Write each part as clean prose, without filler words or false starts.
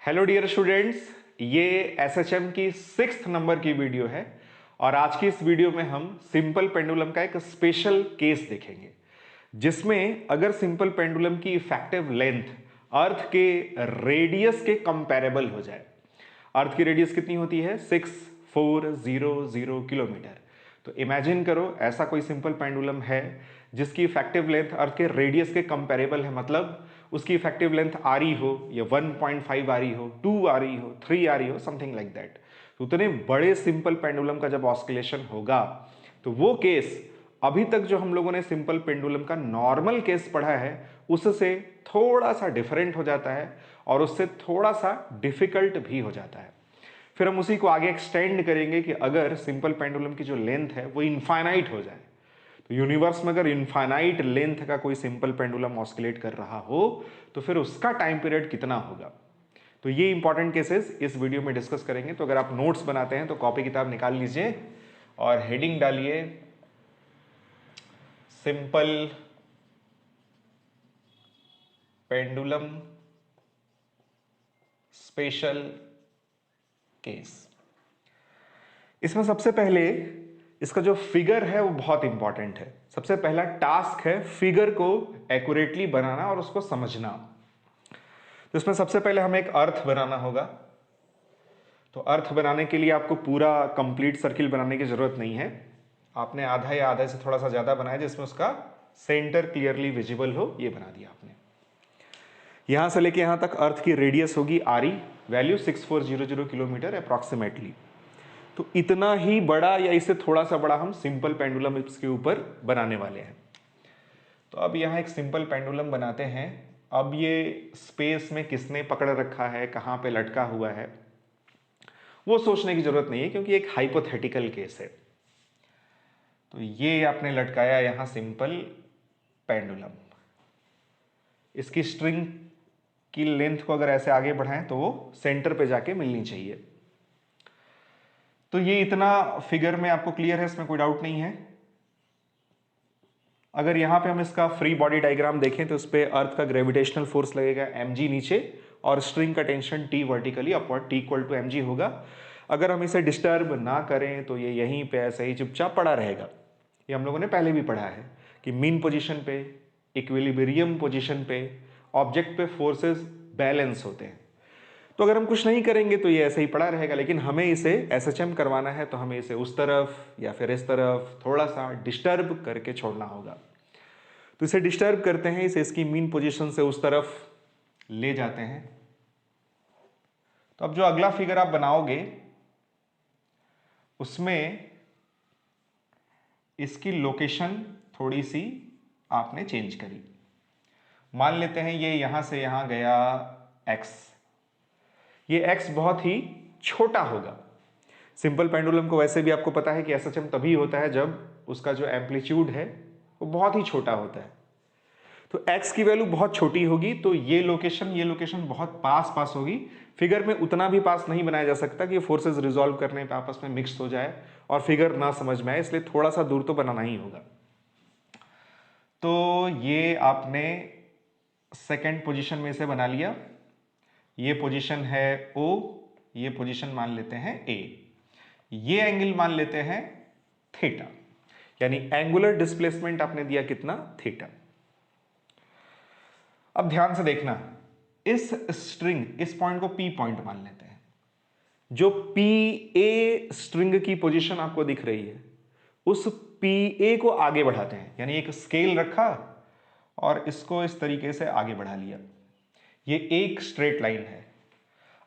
Hello dear students, ये SHM की 6th number की वीडियो है और आज की इस वीडियो में हम सिंपल पेंडुलम का एक स्पेशल केस देखेंगे जिसमें अगर सिंपल पेंडुलम की इफेक्टिव लेंथ अर्थ के रेडियस के कंपैरेबल हो जाए। अर्थ की रेडियस कितनी होती है? 6400 किलोमीटर। तो इमेजिन करो ऐसा कोई सिंपल पेंडुलम है जिसकी इफेक्टिव लेंथ अर्थ के रेडियस के कंपैरेबल है, मतलब उसकी इफेक्टिव लेंथ आ रही हो या 1.5 आ रही हो, 2 आ रही हो, 3 आ रही हो, समथिंग लाइक दैट। तो उतने बड़े सिंपल पेंडुलम का जब ऑस्किलेशन होगा तो वो केस अभी तक जो हम लोगों ने सिंपल पेंडुलम का नॉर्मल केस पढ़ा है उससे थोड़ा सा डिफरेंट हो जाता है और उससे थोड़ा सा डिफिकल्ट भी हो जाता है। फिर हम उसी को आगे एक्सटेंड करेंगे कि अगर सिंपल पेंडुलम की जो लेंथ है वो इनफाइनाइट हो जाए, तो यूनिवर्स में अगर इनफाइनाइट लेंथ का कोई सिंपल पेंडुलम ऑस्किलेट कर रहा हो तो फिर उसका टाइम पीरियड कितना होगा। तो ये इंपॉर्टेंट केसेस इस वीडियो में डिस्कस करेंगे। तो अगर आप नोट्स बनाते हैं तो कॉपी किताब निकाल लीजिए और हेडिंग डालिए सिंपल पेंडुलम स्पेशल केस। इसमें सबसे पहले इसका जो फिगर है वो बहुत इंपॉर्टेंट है। सबसे पहला टास्क है फिगर को एक्यूरेटली बनाना और उसको समझना। तो इसमें सबसे पहले हमें एक अर्थ बनाना होगा। तो अर्थ बनाने के लिए आपको पूरा कंप्लीट सर्किल बनाने की जरूरत नहीं है। आपने आधा या आधे से थोड़ा सा ज्यादा बनाया जिसमें उसका सेंटर क्लियरली विजिबल हो, ये बना दिया आपने। यहां से लेके यहां तक अर्थ की रेडियस होगी आरी, वैल्यू 6400 किलोमीटर अप्रॉक्सीमेटली। तो इतना ही बड़ा या इससे थोड़ा सा बड़ा हम सिंपल पेंडुलम इसके ऊपर बनाने वाले हैं। तो अब यहां एक सिंपल पेंडुलम बनाते हैं। अब ये स्पेस में किसने पकड़ रखा है, कहां पे लटका हुआ है, वो सोचने की जरूरत नहीं है क्योंकि एक हाइपोथेटिकल केस है। तो ये आपने लटकाया यहां सिंपल पेंडुलम। इसकी स्ट्रिंग की लेंथ को अगर ऐसे आगे बढ़ाएं तो वो सेंटर पे जाके मिलनी चाहिए। तो ये इतना फिगर में आपको क्लियर है, इसमें कोई डाउट नहीं है। अगर यहां पे हम इसका फ्री बॉडी डायग्राम देखें तो इस पे अर्थ का ग्रेविटेशनल फोर्स लगेगा mg नीचे और स्ट्रिंग का tension T vertically upward T equal to mg होगा। अगर हम इसे डिस्टर्ब ना करें तो ये यहीं पे ऐसे ही चुपचाप पड़ा रहेगा। ये हम लोगों ने पहले भी पढ़ा है कि मीन पोजीशन पे, इक्विलिब्रियम पोजीशन पे ऑब्जेक्ट पे फोर्सेस बैलेंस होते हैं। तो अगर हम कुछ नहीं करेंगे तो ये ऐसे ही पड़ा रहेगा, लेकिन हमें इसे एसएचएम करवाना है तो हमें इसे उस तरफ या फिर इस तरफ थोड़ा सा डिस्टर्ब करके छोड़ना होगा। तो इसे डिस्टर्ब करते हैं, इसे इसकी मीन पोजीशन से उस तरफ ले जाते हैं। तो अब जो अगला फिगर आप बनाओगे उसमें इसकी लोकेशन थोड़ी सी आपने चेंज करी। मान लेते हैं ये यहां से यहां गया x। ये x बहुत ही छोटा होगा। सिंपल पेंडुलम को वैसे भी आपको पता है कि एसएचएम तभी होता है जब उसका जो एम्पलीट्यूड है वो बहुत ही छोटा होता है। तो x की वैल्यू बहुत छोटी होगी तो ये लोकेशन बहुत पास पास होगी। फिगर में उतना भी पास नहीं बनाया जा सकता कि फोर्सेस रिजॉल्व करने पे आपस में मिक्स हो जाए और फिगर ना समझ में आए, इसलिए थोड़ा सा दूर तो बनाना ही होगा। तो ये आपने सेकेंड पोजीशन में इसे बना लिया। ये पोजीशन है O, ये पोजीशन मान लेते हैं A, ये एंगल मान लेते हैं थीटा, यानी एंगुलर डिस्प्लेसमेंट आपने दिया कितना? थीटा। अब ध्यान से देखना, इस स्ट्रिंग, इस पॉइंट को P पॉइंट मान लेते हैं। जो PA स्ट्रिंग की पोजीशन आपको दिख रही है उस PA को आगे बढ़ाते हैं, यानी एक स्केल रखा और इसको इस तरीके से आगे बढ़ा लिया। ये एक स्ट्रेट लाइन है।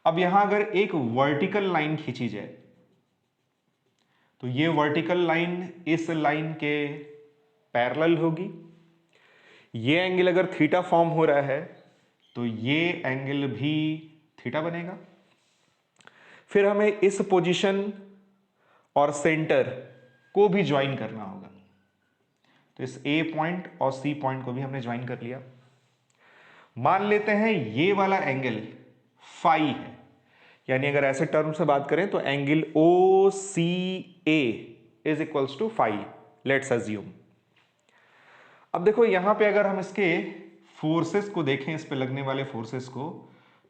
अब यहां अगर एक वर्टिकल लाइन खींची जाए तो ये वर्टिकल लाइन इस लाइन के पैरेलल होगी। ये एंगल अगर थीटा फॉर्म हो रहा है तो ये एंगल भी थीटा बनेगा। फिर हमें इस पोजीशन और सेंटर को भी ज्वाइन करना होगा। तो इस A पॉइंट और C पॉइंट को भी हमने ज्वाइन कर लिया। मान लेते हैं ये वाला एंगल फाई है, यानी अगर ऐसे टर्म से बात करें तो angle OCA is equals to phi, let's assume. अब देखो यहां पे अगर हम इसके फोर्सेस को देखें, इस पे लगने वाले फोर्सेस को,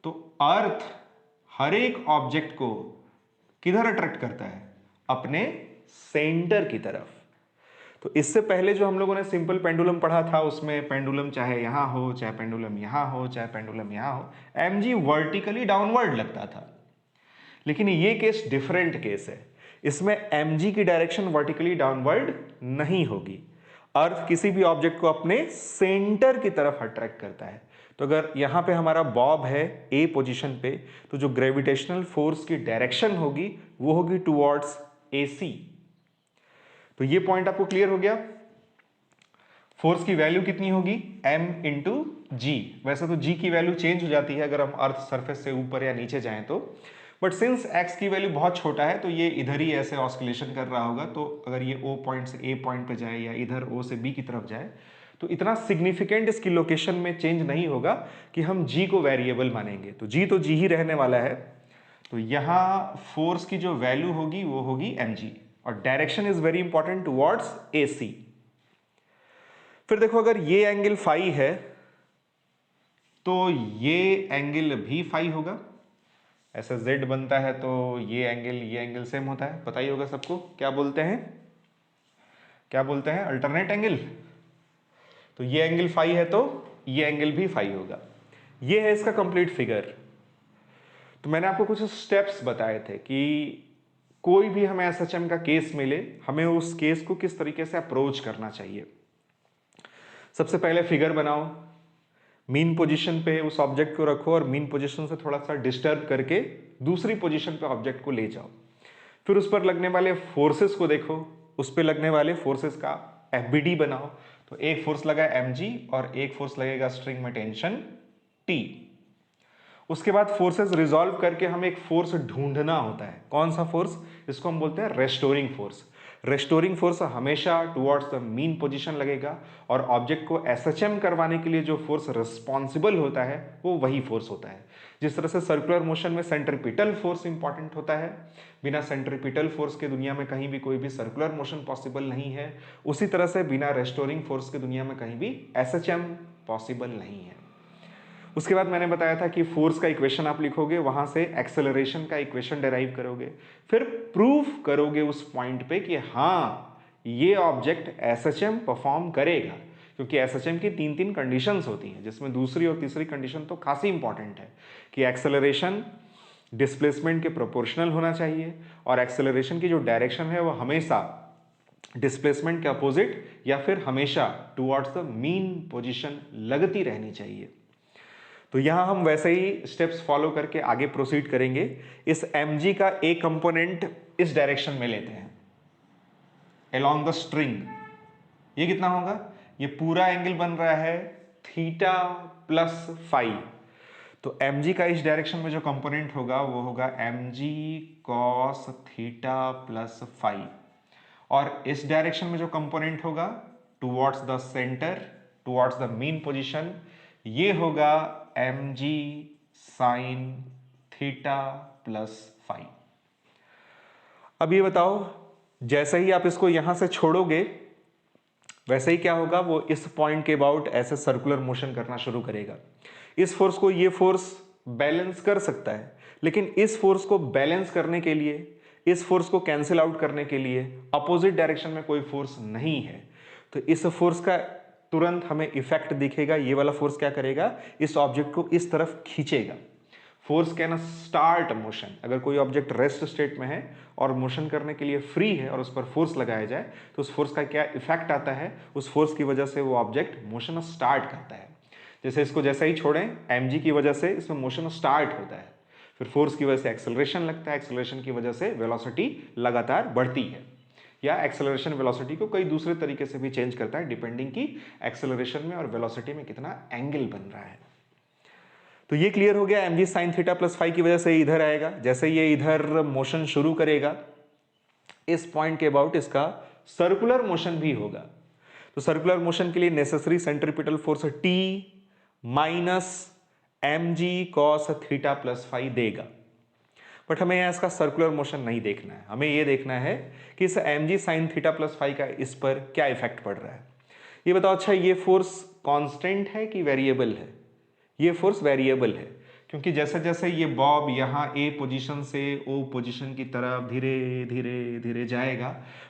तो अर्थ हर एक ऑब्जेक्ट को किधर अट्रैक्ट करता है? अपने सेंटर की तरफ। तो इससे पहले जो हम लोगों ने सिंपल पेंडुलम पढ़ा था, उसमें पेंडुलम चाहे यहां हो, चाहे पेंडुलम यहां हो, चाहे पेंडुलम यहां हो, mg वर्टिकली डाउनवर्ड लगता था। लेकिन ये केस डिफरेंट केस है। इसमें mg की डायरेक्शन वर्टिकली डाउनवर्ड नहीं होगी। अर्थ किसी भी ऑब्जेक्ट को अपने सेंटर की तरफ अट्रैक्ट करता है। तो अगर यहां पे हमारा बॉब है ए पोजीशन पे, तो जो ग्रेविटेशनल फोर्स की डायरेक्शन होगी वो होगी टुवर्ड्स AC। तो ये पॉइंट आपको क्लियर हो गया। फोर्स की वैल्यू कितनी होगी? m इंटू जी। वैसे तो g की वैल्यू चेंज हो जाती है अगर हम अर्थ सरफेस से ऊपर या नीचे जाएं तो, बट सिंस x की वैल्यू बहुत छोटा है तो ये इधर ही ऐसे ऑस्किलेशन कर रहा होगा। तो अगर ये O पॉइंट से A पॉइंट पे जाए या इधर O से B की तरफ जाए तो इतना सिग्निफिकेंट इसकी लोकेशन में चेंज नहीं होगा कि हम g को वेरिएबल मानेंगे। तो g ही रहने वाला है। तो यहां फोर्स की जो वैल्यू होगी वो होगी mg, और direction is very important towards AC। फिर देखो, अगर ये एंगल फाई है तो ये एंगल भी फाई होगा। ऐसा z बनता है तो ये एंगल सेम होता है, पता ही होगा सबको। क्या बोलते हैं? Alternate angle. तो ये एंगल फाई है तो ये एंगल भी फाई होगा। ये है इसका कंप्लीट फिगर। तो मैंने आपको कुछ स्टेप्स बताए थे कि कोई भी हमें SHM का केस मिले, हमें उस केस को किस तरीके से अप्रोच करना चाहिए। सबसे पहले फिगर बनाओ, मीन पोजीशन पे उस ऑब्जेक्ट को रखो और मीन पोजीशन से थोड़ा सा डिस्टर्ब करके दूसरी पोजीशन पे ऑब्जेक्ट को ले जाओ। फिर उस पर लगने वाले फोर्सेस को देखो, उस पर लगने वाले फोर्सेस का FBD बनाओ। तो एक फोर्स लगा mg और एक फोर्स लगेगा स्ट्रिंग में टेंशन T। उसके बाद फोर्सेस रिजॉल्व करके हमें एक फोर्स ढूंढना होता है। कौन सा फोर्स? इसको हम बोलते हैं रेस्टोरिंग फोर्स। रेस्टोरिंग फोर्स हमेशा टुवर्ड्स द मीन पोजीशन लगेगा, और ऑब्जेक्ट को SHM करवाने के लिए जो फोर्स रिस्पॉन्सिबल होता है वो वही फोर्स होता है। जिस तरह से सर्कुलर मोशन में सेंट्रीपिटल फोर्स इंपॉर्टेंट होता है, बिना सेंट्रीपिटल फोर्स के दुनिया में कहीं भी कोई भी सर्कुलर मोशन पॉसिबल नहीं है, उसी तरह से बिना रेस्टोरिंग फोर्स के दुनिया में कहीं भी SHM पॉसिबल नहीं है। उसके बाद मैंने बताया था कि फोर्स का इक्वेशन आप लिखोगे, वहां से एक्सेलरेशन का इक्वेशन डेराइव करोगे, फिर प्रूफ करोगे उस पॉइंट पे कि हाँ ये ऑब्जेक्ट SHM परफॉर्म करेगा। क्योंकि SHM की तीन कंडीशंस होती हैं, जिसमें दूसरी और तीसरी कंडीशन तो खासी इंपॉर्टेंट है कि एक्सेलरेशन डिस्प्लेसमेंट के प्रोपोर्शनल होना चाहिए, और एक्सेलरेशन की जो डायरेक्शन है वो हमेशा डिस्प्लेसमेंट के अपोजिट या फिर हमेशा टुवर्ड्स द मीन पोजीशन लगती रहनी चाहिए। तो यहां हम वैसे ही स्टेप्स फॉलो करके आगे प्रोसीड करेंगे। इस mg का एक कंपोनेंट इस डायरेक्शन में लेते हैं along द स्ट्रिंग। ये कितना होगा? ये पूरा एंगल बन रहा है थीटा प्लस फाई। तो mg का इस डायरेक्शन में जो कंपोनेंट होगा वो होगा mg cos theta plus phi, और इस डायरेक्शन में जो कंपोनेंट होगा towards the centre, towards the mean position, ये होगा mg sine theta plus phi. अब ये बताओ, जैसे ही आप इसको यहां से छोड़ोगे वैसे ही क्या होगा, वो इस पॉइंट के अबाउट ऐसे सर्कुलर मोशन करना शुरू करेगा। इस फोर्स को ये फोर्स बैलेंस कर सकता है, लेकिन इस फोर्स को बैलेंस करने के लिए, इस फोर्स को कैंसिल आउट करने के लिए अपोजिट डायरेक्शन में कोई फोर्स नहीं है। तो इस फोर्स का तुरंत हमें इफेक्ट दिखेगा। ये वाला फोर्स क्या करेगा? इस ऑब्जेक्ट को इस तरफ खींचेगा। Force can start motion. अगर कोई ऑब्जेक्ट रेस्ट स्टेट में है और मोशन करने के लिए फ्री है और उस पर फोर्स लगाया जाए तो उस फोर्स का क्या इफेक्ट आता है? उस फोर्स की वजह से वो ऑब्जेक्ट मोशन स्टार्ट करता है। जैसे इसको जैसे ही छोड़ें, mg की वजह से इसमें मोशन स्टार्ट होता है, फिर फोर्स की वजह से एक्सेलरेशन लगता है, एक्सेलरेशन की वजह से वेलोसिटी लगातार बढ़ती है, या एक्सेलरेशन वेलोसिटी को कई दूसरे तरीके से भी चेंज करता है डिपेंडिंग कि एक्सेलरेशन में और वेलोसिटी में कितना एंगल बन रहा है। तो ये क्लियर हो गया, mg sine theta plus phi की वजह से इधर आएगा। जैसे ये इधर मोशन शुरू करेगा, इस पॉइंट के अबाउट इसका सर्कुलर मोशन भी होगा। तो सर्कुलर मोशन के लिए necessary centripetal force T minus mg cos theta plus phi देगा। बट हमें यहाँ इसका सर्कुलर मोशन नहीं देखना है, हमें ये देखना है कि इस mg sine theta plus phi का इस पर क्या इफेक्ट पड़ रहा है। ये बताओ, अच्छा ये फोर्स कांस्टेंट है कि वेरिएबल है? ये फोर्स वेरिएबल है, क्योंकि जैसे जैसे ये बॉब यहाँ ए पोजीशन से ओ पोजीशन की तरफ धीरे धीरे धीरे जाएगा,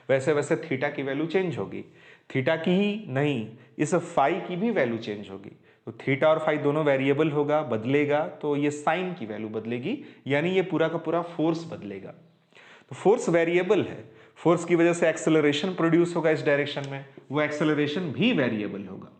वैसे वैसे थीटा की वैल्यू चेंज होगी। थीटा की ही नहीं, इस फाई की भी वैल्यू चेंज होगी। तो थीटा और फाई दोनों वेरिएबल होगा, बदलेगा, तो ये साइन की वैल्यू बदलेगी, यानी ये पूरा का पूरा फोर्स बदलेगा। तो फोर्स वेरिएबल है, फोर्स की वजह से एक्सेलरेशन प्रोड्यूस होगा इस डायरेक्शन में, वो एक्सेलरेशन भी वेरिएबल होगा।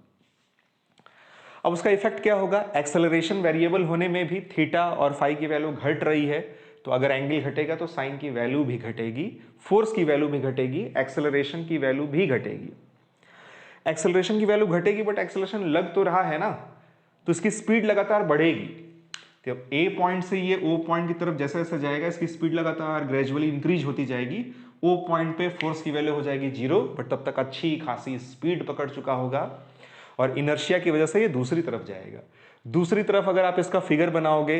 अब उसका इफेक्ट क्या होगा, एक्सेलरेशन वेरिएबल होने में भी थीटा और फाई की वैल्यू घट रही है, तो अगर एंगल घटेगा तो साइन की वैल्यू भी घटेगी, फोर्स की वैल्यू भी घटेगी, एक्सेलरेशन की वैल्यू भी घटेगी। एक्सेलरेशन की वैल्यू घटेगी बट एक्सेलरेशन लग तो रहा है ना, तो इसकी स्पीड लगातार बढ़ेगी। तो ए पॉइंट से ये ओ पॉइंट की तरफ जैसे जैसे जाएगा इसकी स्पीड लगातार ग्रेजुअली इंक्रीज होती जाएगी। ओ पॉइंट पे फोर्स की वैल्यू हो जाएगी 0, बट तब तक अच्छी खासी स्पीड पकड़ चुका होगा और इनर्शिया की वजह से ये दूसरी तरफ जाएगा। दूसरी तरफ अगर आप इसका फिगर बनाओगे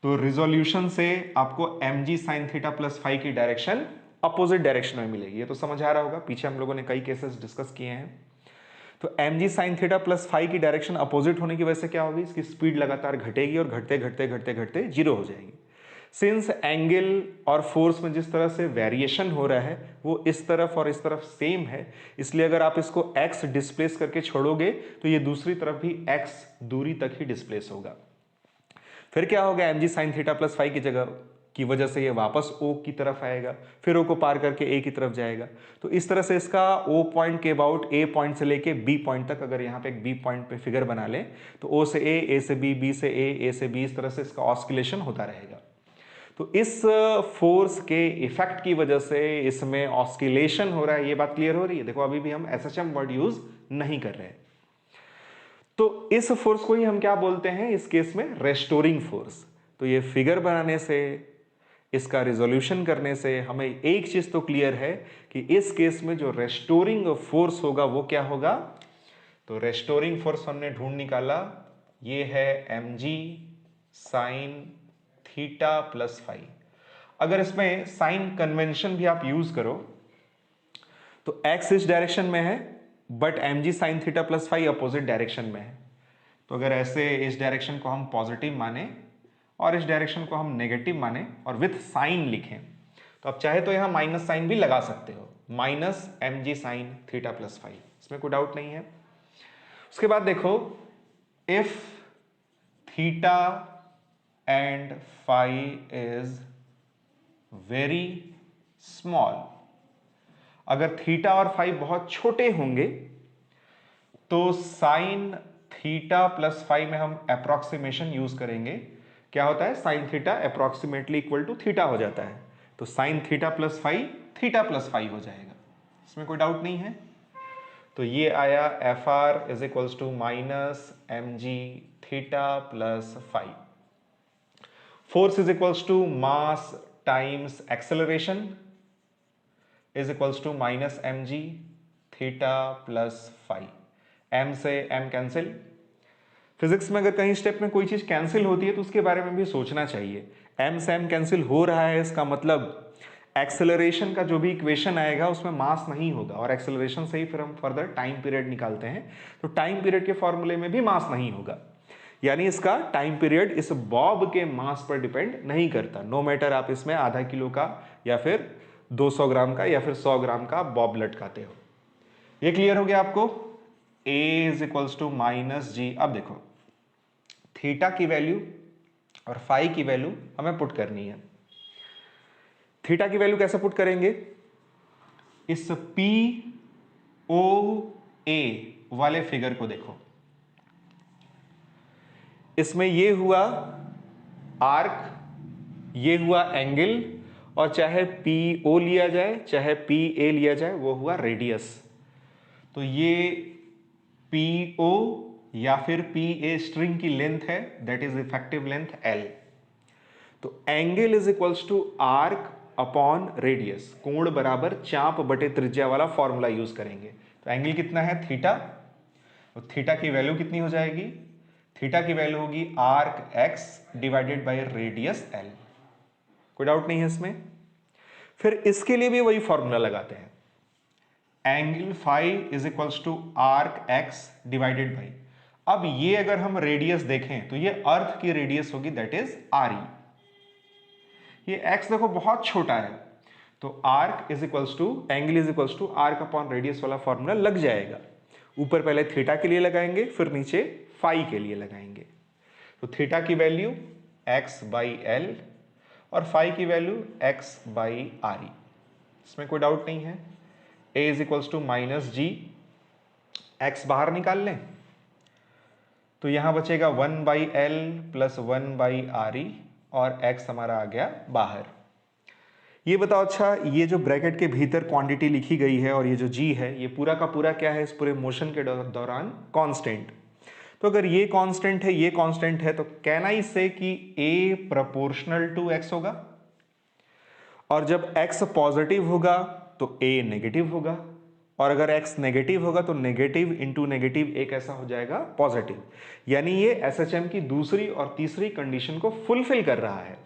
तो रिजोल्यूशन से आपको mg sin theta plus phi की डायरेक्शन अपोजिट डायरेक्शन में मिलेगी। ये तो समझ आ रहा होगा, पीछे हम लोगों ने कई केसेस डिस्कस किए हैं। तो mg sin theta plus phi की डायरेक्शन अपोजिट होने की वजह से क्या होगी, इसकी स्पीड लगातार घटेगी और घटते घटते घटते घटते 0 हो जाएगी। सिंस एंगल और फोर्स में जिस तरह से वेरिएशन हो रहा है वो इस तरफ और इस तरफ सेम है, इसलिए अगर आप इसको x डिस्प्लेस करके छोड़ोगे तो ये दूसरी तरफ भी x दूरी तक ही डिस्प्लेस होगा। फिर क्या होगा, mg sin theta plus phi की जगह की वजह से ये वापस O की तरफ आएगा, फिर O को पार करके A की तरफ जाएगा। तो इस तरह से इसका O पॉइंट के अबाउट A पॉइंट से लेके B पॉइंट तक, अगर यहाँ पे एक B पॉइंट पे फिगर बना ले तो O से A, A से B, B से A, A से B, इस तरह से इसका ऑस्किलेशन होता रहेगा। तो इस फोर्स के इफेक्ट की वजह से इसमें ऑस्किलेशन हो रहा है, ये बात क्लियर हो रही है। देखो अभी भी हम SHM वर्ड यूज नहीं कर रहे हैं। तो इस फोर्स को ही हम क्या बोलते हैं इस केस में, रेस्टोरिंग फोर्स। तो ये फिगर बनाने से, इसका रिजोल्यूशन करने से हमें एक चीज तो क्लियर है कि इस केस में जो रेस्टोरिंग फोर्स होगा वो क्या होगा। तो रेस्टोरिंग फोर्स हमने ढूंढ निकाला, ये है mg sin theta plus phi. अगर इसमें साइन कन्वेंशन भी आप यूज करो तो x इस डायरेक्शन में है but mg sin theta plus phi opposite direction में है। तो अगर ऐसे इस डायरेक्शन को हम पॉजिटिव माने और इस डायरेक्शन को हम नेगेटिव माने और विथ साइन लिखें, तो आप चाहे तो यहां माइनस साइन भी लगा सकते हो, minus mg sin theta plus phi, इसमें कोई डाउट नहीं है। उसके बाद देखो, if theta and phi is very small, अगर थीटा और फाई बहुत छोटे होंगे तो साइन थीटा प्लस फाई में हम अप्रोक्सीमेशन यूज करेंगे। क्या होता है, sine theta approximately equal to theta हो जाता है, तो sine theta plus phi theta plus phi हो जाएगा, इसमें कोई डाउट नहीं है। तो ये आया F R is equals to minus M G theta plus phi. Force is equals to mass times acceleration is equals to minus M G theta plus phi. M से एम कैंसिल। फिजिक्स में अगर कहीं step में कोई चीज cancel होती है तो उसके बारे में भी सोचना चाहिए। एम से एम कैंसिल हो रहा है, इसका मतलब एक्सेलरेशन का जो भी इक्वेशन आएगा उसमें मास नहीं होगा, और एक्सेलरेशन से ही फिर हम फर्दर टाइम पीरियड निकालते हैं, तो टाइम पीरियड के फॉर्मूले में भी मास नहीं होगा। यानी इसका टाइम पीरियड इस बॉब के मास पर डिपेंड नहीं करता, नो मैटर आप इसमें आधा किलो का या फिर 200 ग्राम का या फिर 100 ग्राम का बॉब लटकाते हो। ये क्लियर हो गया आपको। A is equals to minus G. अब देखो, थीटा की वैल्यू और फाई की वैल्यू हमें पुट करनी है। थीटा की वैल्यू कैसे पुट करेंगे, इस पी ओ ए वाले फिगर को देखो, इसमें ये हुआ आर्क, ये हुआ एंगल, और चाहे पी ओ लिया जाए चाहे पी ए लिया जाए वो हुआ रेडियस। तो ये पी ओ या फिर पी ए स्ट्रिंग की लेंथ है, that is effective length L। तो angle is equals to arc upon radius, कोण बराबर चाप बटे त्रिज्या वाला फॉर्मूला यूज करेंगे। तो एंगल कितना है, थीटा, तो थीटा की वैल्यू कितनी हो जाएगी, थीटा की वैल्यू होगी arc x divided by radius L। कोई डाउट नहीं है इसमें। फिर इसके लिए भी वही फॉर्मूला लगाते हैं, angle phi is equals to arc x divided by, अब ये अगर हम रेडियस देखें तो ये अर्थ की रेडियस होगी, दैट इज आर ई। ये x देखो बहुत छोटा है, तो arc is equals to angle is equals to arc upon radius वाला फॉर्मूला लग जाएगा। ऊपर पहले थीटा के लिए लगाएंगे, फिर नीचे फाई के लिए लगाएंगे। तो थीटा की वैल्यू x बाई एल और फाई की value x by R E, इसमें कोई डाउट नहीं है। a is equals to minus G, x बाहर निकाल लें तो यहां बचेगा 1 by L plus 1 by R E और x हमारा आ गया बाहर। ये बताओ, अच्छा ये जो ब्रैकेट के भीतर क्वांटिटी लिखी गई है और ये जो g है, ये पूरा का पूरा क्या है इस पूरे मोशन के दौरान? कांस्टेंट। तो अगर ये कांस्टेंट है, ये कांस्टेंट है, तो कैन आई से कि a प्रोपोर्शनल टू x होगा, और जब x पॉजिटिव होगा तो a नेगेटिव होगा, और अगर x नेगेटिव होगा तो नेगेटिव इंटू नेगेटिव एक ऐसा हो जाएगा पॉजिटिव। यानी ये SHM की दूसरी और तीसरी कंडीशन को फुलफिल कर रहा है।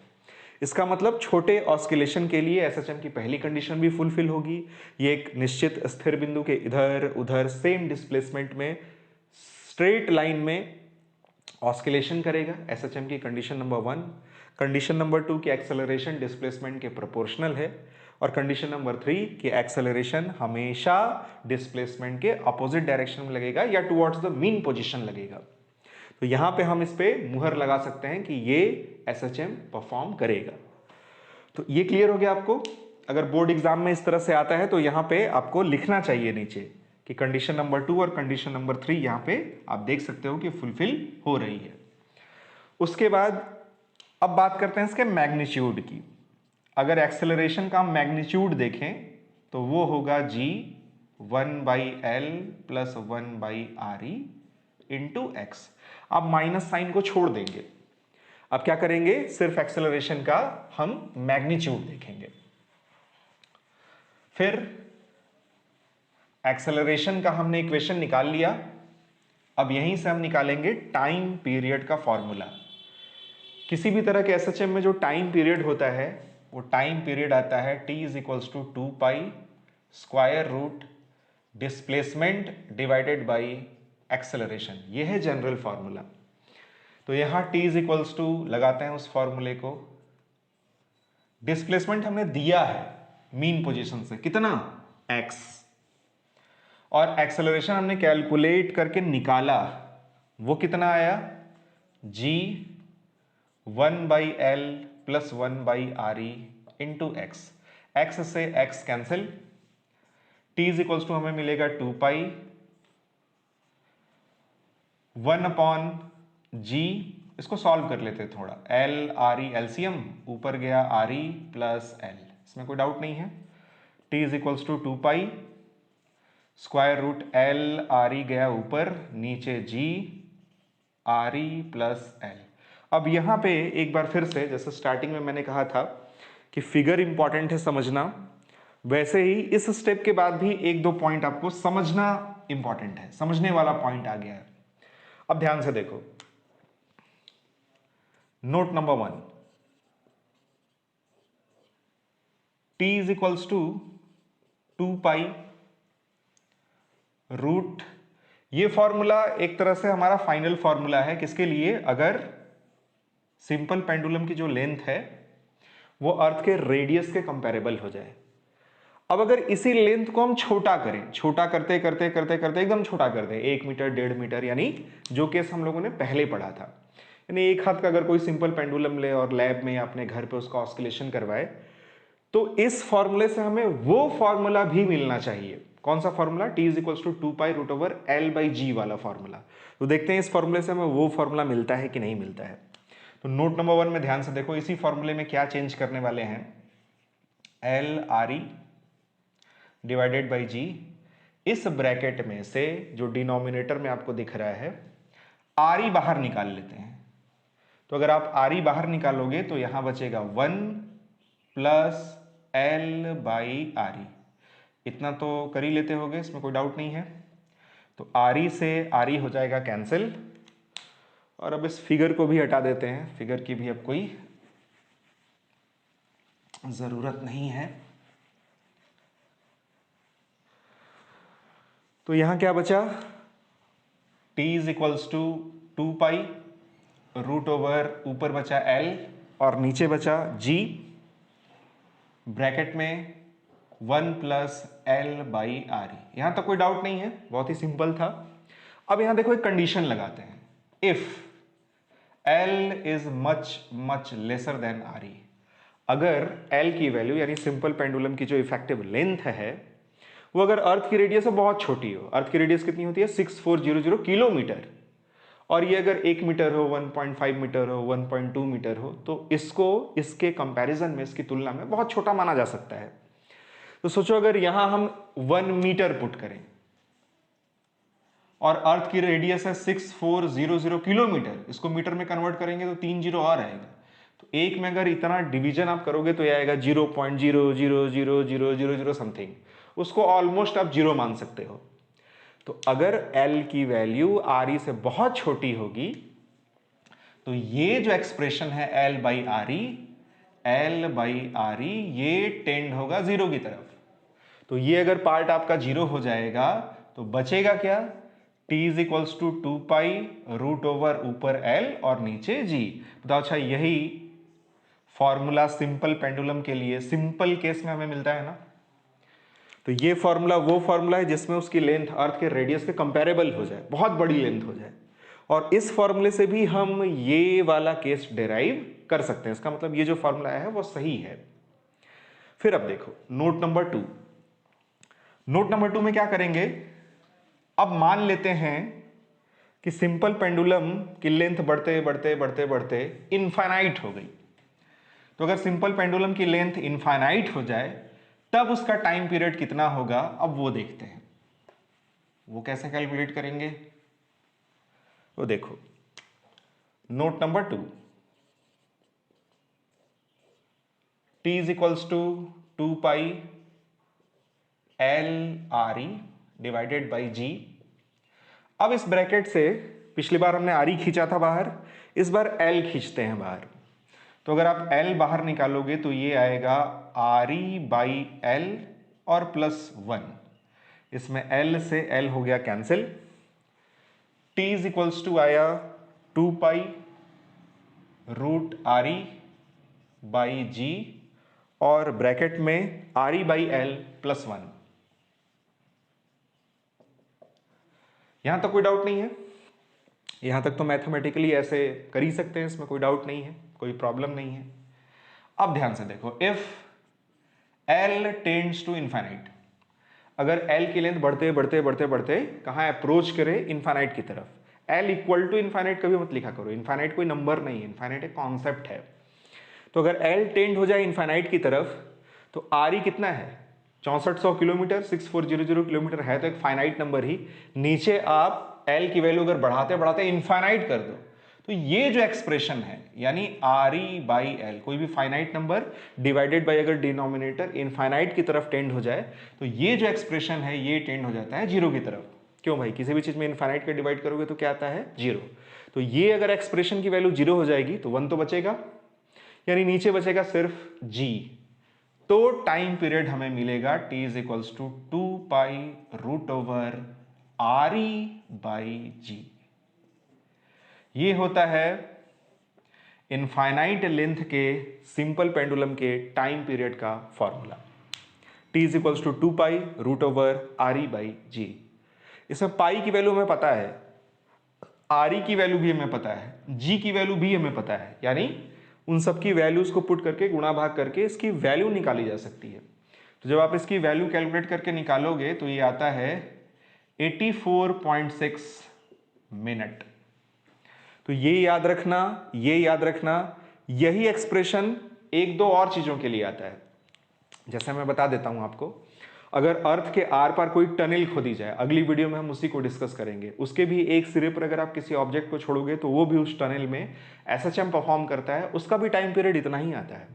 इसका मतलब छोटे ऑस्किलेशन के लिए SHM की पहली कंडीशन भी फुलफिल होगी। ये एक निश्चित स्थिर बिंदु के इधर उधर सेम डिस्प्लेसमेंट में स्ट्रेट लाइन में ऑस्किलेशन करेगा, SHM की कंडीशन नंबर 1। कंडीशन नंबर 2 की एक्सेलरेशन डिस्प्लेसमेंट के प्रोपोर्शनल है, और कंडीशन नंबर 3 की एक्सेलरेशन हमेशा डिस्प्लेसमेंट के अपोजिट डायरेक्शन में लगेगा या टुवर्ड्स द मीन पोजीशन लगेगा। तो यहां पे हम इस पे मुहर लगा सकते हैं कि ये SHM परफॉर्म करेगा। तो ये क्लियर हो गया आपको? अगर बोर्ड एग्जाम में इस तरह से आता है तो यहां पे आपको लिखना चाहिए नीचे कि कंडीशन नंबर 2 और कंडीशन नंबर 3 यहां पे आप देख सकते हो कि फुलफिल हो रही है। उसके बाद अब बात करते हैं इसके मैग्नीट्यूड की। अगर एक्सेलरेशन का मैग्नीट्यूड देखें तो वो होगा g 1 by L plus 1 by R E into x. अब माइनस साइन को छोड़ देंगे, अब क्या करेंगे, सिर्फ एक्सेलरेशन का हम मैग्नीट्यूड देखेंगे। फिर एक्सेलरेशन का हमने इक्वेशन निकाल लिया, अब यहीं से हम निकालेंगे टाइम पीरियड का फॉर्मूला। किसी भी तरह के SHM में जो टाइम पीरियड होता है वो टाइम पीरियड आता है t is equals to 2 pi square root displacement divided by acceleration. ये है जनरल फॉर्मूला। तो यहां t इज इक्वल्स टू लगाते हैं उस फॉर्मूले को, डिस्प्लेसमेंट हमने दिया है मीन पोजीशन से कितना x, और एक्सेलरेशन हमने कैलकुलेट करके निकाला, वो कितना आया g 1 by L plus 1 by R E into x. X से x cancel, t is equals to हमें मिलेगा 2 पाई 1 अपॉन g, इसको सॉल्व कर लेते थोड़ा, एल आर ई एलसीएम, ऊपर गया आर ई प्लस एल, इसमें कोई डाउट नहीं है। t is equals to 2 pi square root L R E गया ऊपर, नीचे g R E plus L. अब यहां पे एक बार फिर से, जैसे स्टार्टिंग में मैंने कहा था कि फिगर इंपॉर्टेंट है समझना, वैसे ही इस स्टेप के बाद भी एक दो पॉइंट आपको समझना इंपॉर्टेंट है, समझने वाला पॉइंट आ गया है। अब ध्यान से देखो, note number 1, t is equals to 2 pi root, ये फॉर्मूला एक तरह से हमारा फाइनल फॉर्मूला है किसके लिए, अगर सिंपल पेंडुलम की जो लेंथ है वो अर्थ के रेडियस के कंपैरेबल हो जाए। अब अगर इसी लेंथ को हम छोटा करें, छोटा करते करते करते करते एकदम छोटा कर दें, 1 मीटर 1.5 मीटर, यानी जो केस हम लोगों ने पहले पढ़ा था, यानी एक हाथ का अगर कोई सिंपल पेंडुलम ले और लैब में या अपने घर पे उसका ऑस्किलेशन करवाए, तो इस फॉर्मूले से हमें वो फॉर्मूला भी मिलना चाहिए। कौन सा formula, t is equals to 2 pi root over L by G वाला फॉर्मूला। तो देखते हैं इस फॉर्मूले से हमें वो फॉर्मूला मिलता है कि नहीं मिलता है। तो नोट नंबर 1 में ध्यान से देखो, इसी फॉर्मूले में क्या चेंज करने वाले हैं, L R E divided by G, इस ब्रैकेट में से जो डिनोमिनेटर में आपको दिख रहा है आर ई बाहर निकाल लेते हैं। तो अगर आप आर ई बाहर निकालोगे तो यहां बचेगा 1 प्लस एल बाई आर ई, इतना तो कर ही लेते होगे, इसमें कोई डाउट नहीं है। तो आर ई से आर ई हो जाएगा कैंसिल, और अब इस फिगर को भी हटा देते हैं, फिगर की भी अब कोई जरूरत नहीं है। तो यहां क्या बचा, t is equals to 2 pi root over ऊपर बचा l और नीचे बचा g ब्रैकेट में 1 प्लस एल बाई आर ई। यहां तक कोई डाउट नहीं है, बहुत ही सिंपल था। अब यहां देखो एक कंडीशन लगाते हैं, if L is much much lesser than R E. अगर L की वैल्यू यानी सिंपल पेंडुलम की जो इफेक्टिव लेंथ है वो अगर अर्थ की रेडियस से बहुत छोटी हो, अर्थ की रेडियस कितनी होती है 6400 किलोमीटर, और ये अगर 1 मीटर हो, 1.5 मीटर हो, 1.2 मीटर हो, तो इसको इसके कंपैरिजन में, इसकी तुलना में बहुत छोटा माना जा सकता है। तो सोचो अगर यहां हम 1 मीटर पुट करें और अर्थ की रेडियस है 6400 किलोमीटर, इसको मीटर में कन्वर्ट करेंगे तो 3 जीरो और आएगा। तो एक में अगर इतना डिवीजन आप करोगे तो ये आएगा 0.00000 समथिंग, उसको ऑलमोस्ट आप जीरो मान सकते हो। तो अगर L की वैल्यू आर ई से बहुत छोटी होगी तो ये जो एक्सप्रेशन है L बाई आर ई, ये टेंड होगा जीरो की तरफ। तो ये अगर पार्ट आपका जीरो हो जाएगा तो बचेगा क्या, t is equals to 2 pi root over ऊपर L और नीचे g। बताओ अच्छा, यही फॉर्मूला सिंपल पेंडुलम के लिए सिंपल केस में हमें मिलता है ना। तो ये फॉर्मूला वो फॉर्मूला है जिसमें उसकी लेंथ अर्थ के रेडियस के कंपेरेबल हो जाए, बहुत बड़ी लेंथ हो जाए, और इस फॉर्मूले से भी हम ये वाला केस डिराइव कर सकते हैं। इसका मतलब ये जो फॉर्मूला है वो सही है। फिर अब देखो नोट नंबर 2। नोट नंबर 2 में क्या करेंगे, अब मान लेते हैं कि सिंपल पेंडुलम की लेंथ बढ़ते बढ़ते बढ़ते बढ़ते इनफाइनाइट हो गई। तो अगर सिंपल पेंडुलम की लेंथ इनफाइनाइट हो जाए तब उसका टाइम पीरियड कितना होगा, अब वो देखते हैं। वो कैसे कैलकुलेट करेंगे, वो देखो note number 2, t is equals to 2 pi L R E divided by G. अब इस ब्रैकेट से पिछली बार हमने आर ई खींचा था बाहर, इस बार एल खींचते हैं बाहर। तो अगर आप एल बाहर निकालोगे तो ये आएगा आर ई बाई एल और प्लस 1, इसमें एल से एल हो गया cancel. t is equals to आया 2 pi root R E by G और ब्रैकेट में R E by L plus 1। यहां तक कोई डाउट नहीं है, यहां तक तो मैथमेटिकली ऐसे कर ही सकते हैं, इसमें कोई डाउट नहीं है, कोई प्रॉब्लम नहीं है। अब ध्यान से देखो, if L tends to infinite, अगर L की लेंथ बढ़ते बढ़ते बढ़ते बढ़ते कहां अप्रोच करे, इनफाइनाइट की तरफ। L इक्वल टू इनफाइनाइट कभी मत लिखा करो, इनफाइनाइट कोई नंबर नहीं है, इनफाइनाइट एक कॉन्सेप्ट है। तो अगर L टेंड हो जाए इनफाइनाइट की तरफ तो आर ई कितना है 6400 किलोमीटर, 6400 किलोमीटर है तो एक फाइनाइट नंबर ही। नीचे आप L की वैल्यू अगर बढ़ाते बढ़ाते इनफाइनाइट कर दो तो ये जो एक्सप्रेशन है यानी आर ई बाई एल, कोई भी फाइनाइट नंबर डिवाइडेड बाई अगर डिनोमिनेटर इनफाइनाइट की तरफ टेंड हो जाए तो ये जो एक्सप्रेशन है ये टेंड हो जाता है जीरो की तरफ। क्यों भाई, किसी भी चीज में इनफाइनाइट का डिवाइड करोगे तो क्या आता है, जीरो। तो ये अगर एक्सप्रेशन की वैल्यू जीरो हो जाएगी तो 1 तो बचेगा, यानी नीचे बचेगा सिर्फ g। तो टाइम पीरियड हमें मिलेगा t is equals to 2 pi root over R E by G. ये होता है इनफाइनाइट लेंथ के सिंपल पेंडुलम के टाइम पीरियड का formula, t is equals to 2 pi root over R E by G. इसमें pi की वैल्यू हमें पता है, आर ई की वैल्यू भी हमें पता है, जी की वैल्यू भी हमें पता है, यानी उन सब की वैल्यूज को पुट करके गुणा भाग करके इसकी वैल्यू निकाली जा सकती है। तो जब आप इसकी वैल्यू कैलकुलेट करके निकालोगे तो ये आता है 84.6 मिनट। तो ये याद रखना, ये याद रखना, यही एक्सप्रेशन एक दो और चीजों के लिए आता है। जैसे मैं बता देता हूं आपको, अगर अर्थ के आर पार कोई टनल खोदी जाए, अगली वीडियो में हम उसी को डिस्कस करेंगे, उसके भी एक सिरे पर अगर आप किसी ऑब्जेक्ट को छोड़ोगे तो वो भी उस टनल में एसएचएम परफॉर्म करता है, उसका भी टाइम पीरियड इतना ही आता है।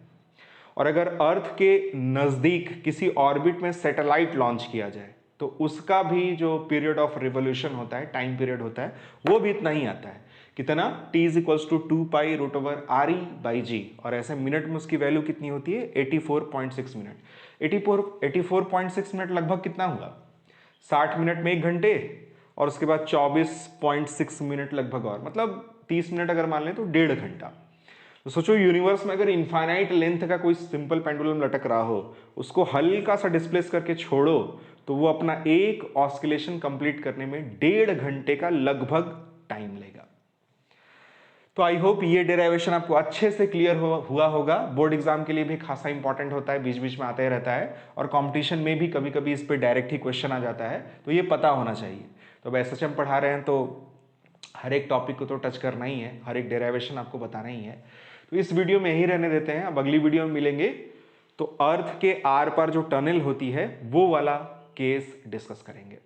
और अगर अर्थ के नजदीक किसी ऑर्बिट में सैटेलाइट लॉन्च किया जाए तो उसका भी जो पीरियड ऑफ रिवोल्यूशन होता है, टाइम पीरियड होता है, वो भी इतना ही आता है। कितना, t is equals to 2 pi root over R E by G, और ऐसे मिनट में उसकी वैल्यू कितनी होती है 84.6 मिनट। 84.6 मिनट लगभग कितना हुआ, 60 मिनट में 1 घंटे, और उसके बाद 24.6 मिनट लगभग, और मतलब 30 मिनट अगर मान लें तो 1.5 घंटा। तो सोचो यूनिवर्स में अगर इनफाइनाइट लेंथ का कोई सिंपल पेंडुलम लटक रहा हो, उसको हल्का सा डिस्प्लेस करके छोड़ो तो वो अपना एक ऑस्किलेशन कंप्लीट करने में 1.5 घंटे का लगभग टाइम लेगा। तो आई होप ये डेरिवेशन आपको अच्छे से क्लियर हुआ होगा। बोर्ड एग्जाम के लिए भी खासा इंपॉर्टेंट होता है, बीच बीच में आता ही रहता है, और कंपटीशन में भी कभी कभी इस पे डायरेक्ट ही क्वेश्चन आ जाता है, तो ये पता होना चाहिए। तो अब एसएचएम पढ़ा रहे हैं तो हर एक टॉपिक को तो टच करना ही है, हर एक डेरिवेशन आपको बताना ही है। तो इस वीडियो में यही रहने देते हैं, अब अगली वीडियो में मिलेंगे तो अर्थ के आर पार जो टनल होती है वो वाला केस डिस्कस करेंगे।